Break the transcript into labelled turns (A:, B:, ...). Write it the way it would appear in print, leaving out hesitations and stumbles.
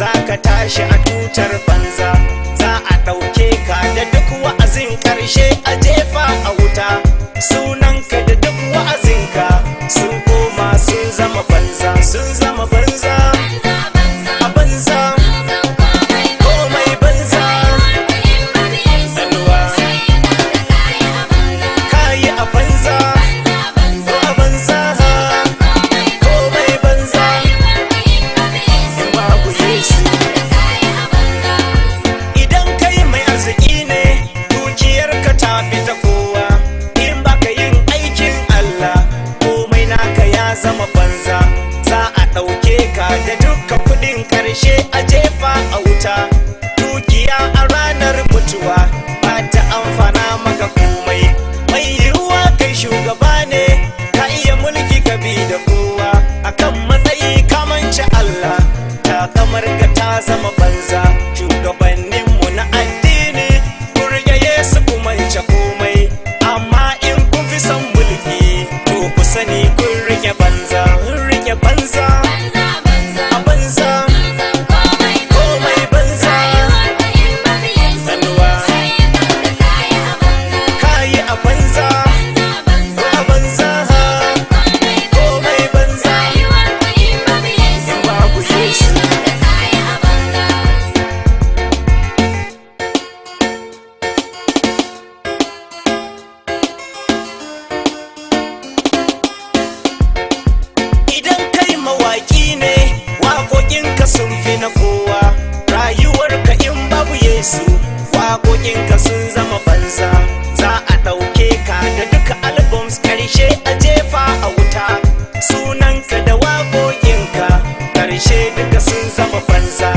A: zaka tashi a tutar banza. Za a ɗauke ka da duk wa'azin ƙarshe a jefa a wuta. Sunanka da duk wa'azinka sun koma sun zama banza, sun zama banza. A banza komai banza. Salwa kayi a banza, ko a banza komai banza. In babu Yesu. Idan kai mai arziki ne, dukiyarka ta fi ta kowa. In baka yin aikin Allah, komai naka ya zama banza. Za a ɗauke ka da dukkan kuɗin ƙarshe a jefa a wuta. Dukiya a ranar mutuwa ba ta amfana maka komai. Mai yiwuwa kai shugaba ne, ka iya mulki ka bi da kowa. Akan matsayi ka manci Allah, takamar ka ta zama banza. Shugabanninmu na addini kun rike Yesu ku mance komai. Amma in kun fi son mulki, to ku sani kun rike banza, rike banza. A banza komai banza. Salwa kayi a banza, ko a banza komai banza. In babu Yesu. Idan kai mawaki ne, waƙoƙinka sun fi na kowa. Rayuwarka in babu Yesu, waƙoƙinka sun zama banza. Za a ɗauke ka da duka albums ƙarshe a jefa a wuta. Sunanka da waƙoƙinka ƙarshe duka sun zama banza.